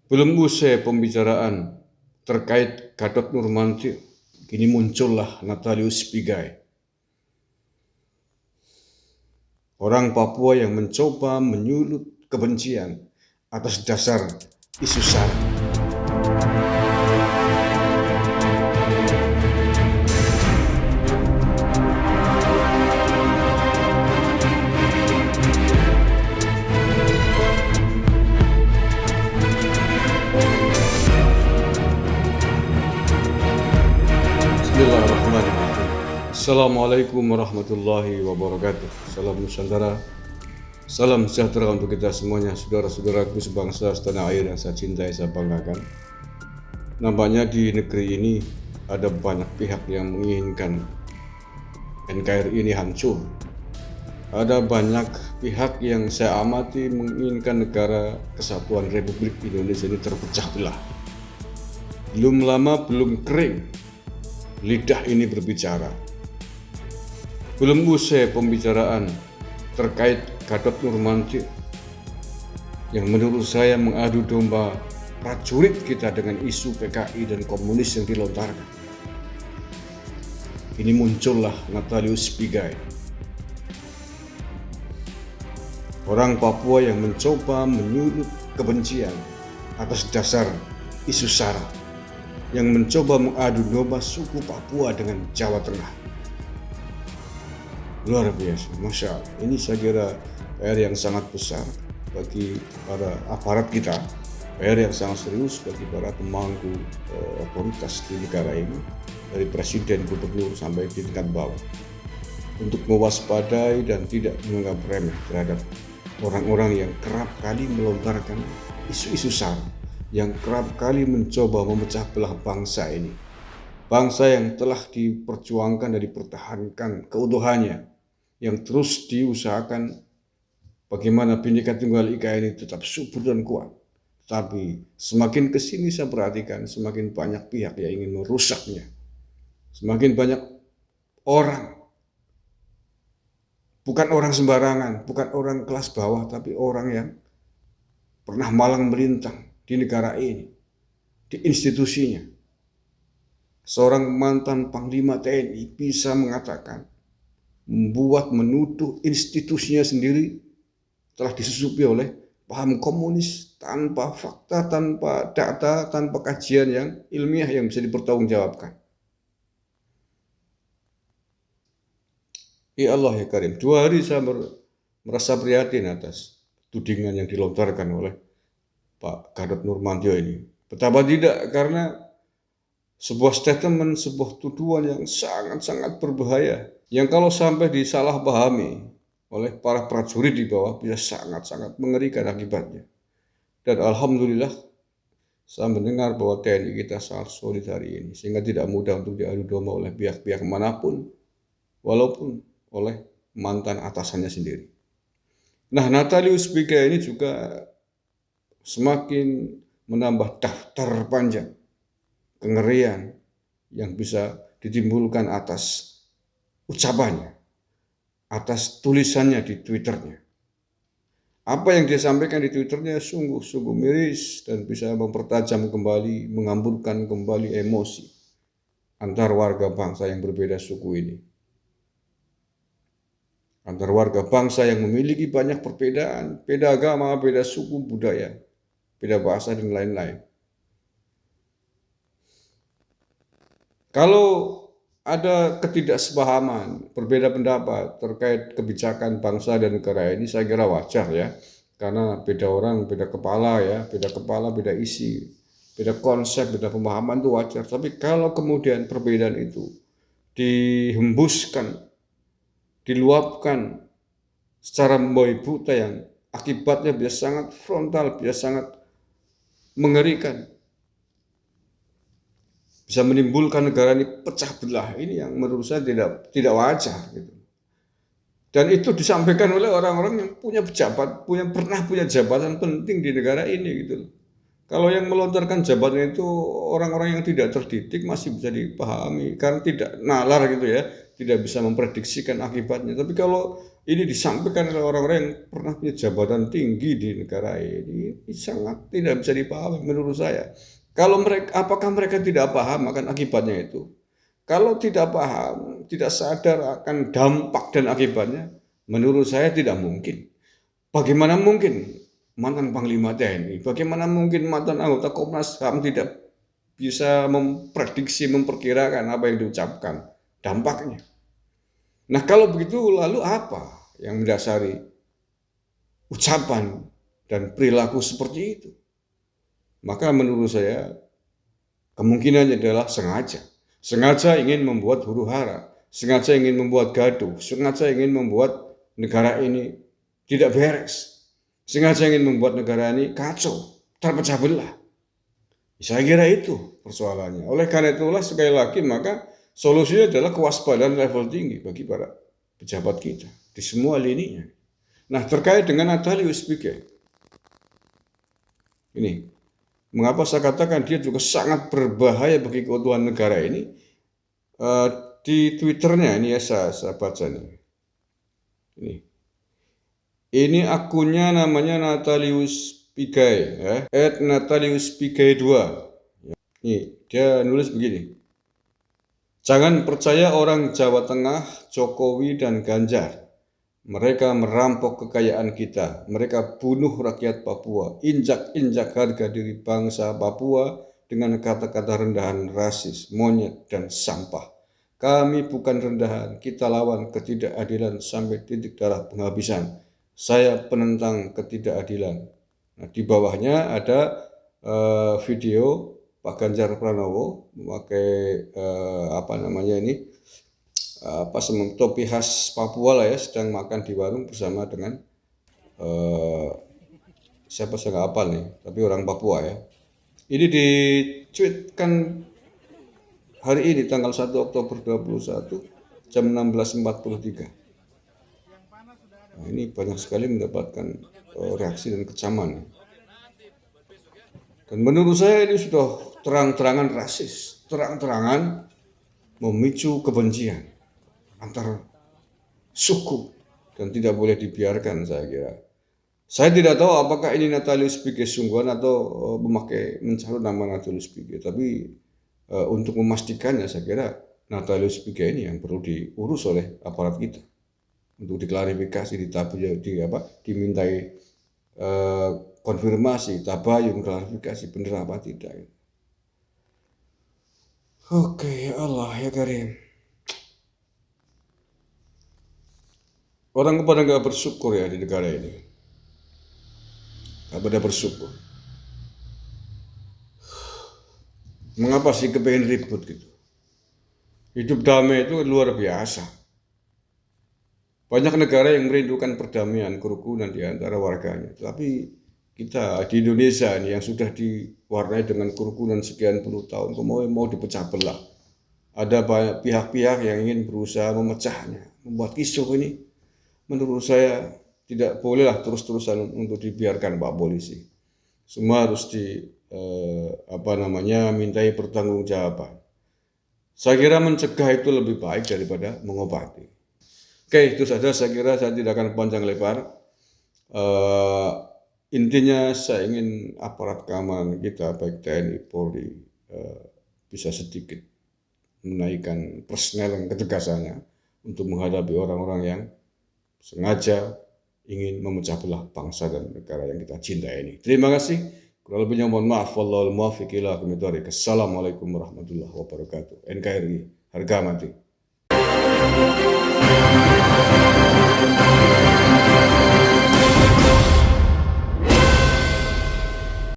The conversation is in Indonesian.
Belum usai pembicaraan terkait Gatot Nurmantio, kini muncullah Natalius Pigai, orang Papua yang mencoba menyulut kebencian atas dasar isu SARA. Bismillahirrahmanirrahim. Assalamualaikum warahmatullahi wabarakatuh. Salam Nusantara, salam sejahtera untuk kita semuanya, saudara-saudaraku sebangsa setanah air yang saya cintai, saya banggakan. Nampaknya di negeri ini ada banyak pihak yang menginginkan NKRI ini hancur. Ada banyak pihak yang saya amati menginginkan negara kesatuan Republik Indonesia ini terpecah belah. Belum lama, belum kering lidah ini berbicara. Belum usai pembicaraan terkait Gatot Nurmantio yang menurut saya mengadu domba prajurit kita dengan isu PKI dan komunis yang dilontarkan. Ini muncullah Natalius Pigai, orang Papua yang mencoba menyulut kebencian atas dasar isu SARA, yang mencoba mengadu domba suku Papua dengan Jawa Tengah. Luar biasa, Masya Allah. Ini saya kira PR yang sangat besar bagi para aparat kita, PR yang sangat serius bagi para pemangku otoritas di negara ini, dari presiden, gubernur sampai di tingkat bawah, untuk mewaspadai dan tidak menganggap remeh terhadap orang-orang yang kerap kali melontarkan isu-isu SARA, yang kerap kali mencoba memecah belah bangsa ini. Bangsa yang telah diperjuangkan dan dipertahankan keutuhannya, yang terus diusahakan bagaimana Bhinneka Tunggal Ika ini tetap subur dan kuat. Tapi semakin kesini saya perhatikan, semakin banyak pihak yang ingin merusaknya. Semakin banyak orang, bukan orang sembarangan, bukan orang kelas bawah, tapi orang yang pernah malang melintang di negara ini, di institusinya. Seorang mantan Panglima TNI bisa mengatakan, menuduh institusinya sendiri telah disusupi oleh paham komunis tanpa fakta, tanpa data, tanpa kajian yang ilmiah yang bisa dipertanggungjawabkan. Ya Allah ya Karim, 2 hari saya merasa prihatin atas tudingan yang dilontarkan oleh Pak Gatot Nurmantio ini. Betapa tidak, karena sebuah statement, sebuah tuduhan yang sangat-sangat berbahaya, yang kalau sampai disalahpahami oleh para prajurit di bawah bisa sangat-sangat mengerikan akibatnya. Dan alhamdulillah saya mendengar bahwa TNI kita sangat solid hari ini, sehingga tidak mudah untuk diadu domba oleh pihak-pihak manapun, walaupun oleh mantan atasannya sendiri. Nah, Natalius Pigai ini juga semakin menambah daftar panjang kengerian yang bisa ditimbulkan atas ucapannya, atas tulisannya di Twitternya. Apa yang dia sampaikan di Twitternya sungguh-sungguh miris dan bisa mempertajam kembali, mengamburkan kembali emosi antar warga bangsa yang berbeda suku ini. Antar warga bangsa yang memiliki banyak perbedaan, beda agama, beda suku, budaya, beda bahasa, dan lain-lain. Kalau ada ketidaksepahaman, berbeda pendapat terkait kebijakan bangsa dan negara ini, saya kira wajar ya, karena beda orang, beda kepala ya, beda kepala, beda isi, beda konsep, beda pemahaman, itu wajar. Tapi kalau kemudian perbedaan itu dihembuskan, diluapkan secara membabi buta, yang akibatnya bisa sangat frontal, bisa sangat mengerikan, bisa menimbulkan negara ini pecah belah, ini yang menurut saya tidak wajar gitu. Dan itu disampaikan oleh orang-orang yang punya pejabat, pernah punya jabatan penting di negara ini gitu. Kalau yang melontarkan jabatan itu orang-orang yang tidak terdidik masih bisa dipahami, karena tidak nalar gitu ya, tidak bisa memprediksikan akibatnya. Tapi kalau ini disampaikan oleh orang-orang yang pernah punya jabatan tinggi di negara ini sangat tidak bisa dipahami menurut saya. Kalau mereka, apakah mereka tidak paham akan akibatnya itu? Kalau tidak paham, tidak sadar akan dampak dan akibatnya, menurut saya tidak mungkin. Bagaimana mungkin mantan Panglima TNI, bagaimana mungkin mantan anggota Komnas HAM tidak bisa memprediksi, memperkirakan apa yang diucapkan, dampaknya. Nah kalau begitu lalu apa yang mendasari ucapan dan perilaku seperti itu? Maka menurut saya kemungkinannya adalah sengaja. Sengaja ingin membuat huru-hara, sengaja ingin membuat gaduh, sengaja ingin membuat negara ini tidak beres, sengaja ingin membuat negara ini kacau, terpecah belah. Saya kira itu persoalannya. Oleh karena itulah sekali lagi maka solusinya adalah kewaspadaan level tinggi bagi para pejabat kita di semua lininya. Nah terkait dengan Natalius Pigai, ini mengapa saya katakan dia juga sangat berbahaya bagi keutuhan negara ini. Di Twitternya ini ya saya baca nih. Ini akunnya namanya Natalius Pigai ya, @nataliuspigai2. Nih, dia nulis begini. Jangan percaya orang Jawa Tengah, Jokowi dan Ganjar. Mereka merampok kekayaan kita. Mereka bunuh rakyat Papua, injak-injak harga diri bangsa Papua dengan kata-kata rendahan rasis, monyet, dan sampah. Kami bukan rendahan, kita lawan ketidakadilan sampai titik darah penghabisan. Saya penentang ketidakadilan. Nah, di bawahnya ada video Pak Ganjar Pranowo memakai topi khas Papua lah ya, sedang makan di warung bersama dengan siapa saya nggak hafal nih, tapi orang Papua ya. Ini ditweetkan hari ini tanggal 1 Oktober 2021 jam 16.43. Nah, ini banyak sekali mendapatkan reaksi dan kecaman. Dan menurut saya ini sudah terang-terangan rasis, terang-terangan memicu kebencian antar suku dan tidak boleh dibiarkan saya kira. Saya tidak tahu apakah ini Natalius Pigai sungguhan atau mencari nama Natalius Pigai, tapi untuk memastikannya saya kira Natalius Pigai ini yang perlu diurus oleh aparat kita untuk diklarifikasi, dimintai konfirmasi, tabayun, klarifikasi benar apa tidak. Oke, ya Allah ya Karim. Orang kepada nggak bersyukur ya di negara ini, nggak pada bersyukur. Mengapa sih kepengen ribut gitu? Hidup damai itu luar biasa. Banyak negara yang merindukan perdamaian, kerukunan di antara warganya. Tapi kita di Indonesia ini yang sudah diwarnai dengan kerukunan sekian puluh tahun, mau dipecah belah. Ada banyak pihak-pihak yang ingin berusaha memecahnya, membuat kisruh ini. Menurut saya tidak bolehlah terus-terusan untuk dibiarkan Pak Polisi. Semua harus mintai pertanggungjawaban. Saya kira mencegah itu lebih baik daripada mengobati. Oke, itu saja. Saya kira saya tidak akan panjang lebar. Intinya saya ingin aparat keamanan kita baik TNI, Polri bisa sedikit menaikkan personel dan ketegasannya untuk menghadapi orang-orang yang sengaja ingin memecah belah bangsa dan negara yang kita cintai ini. Terima kasih. Kurang lebihnya mohon maaf. Wallahul muwaffiq ila aqwamit thoriq. Assalamualaikum warahmatullahi wabarakatuh. NKRI harga mati.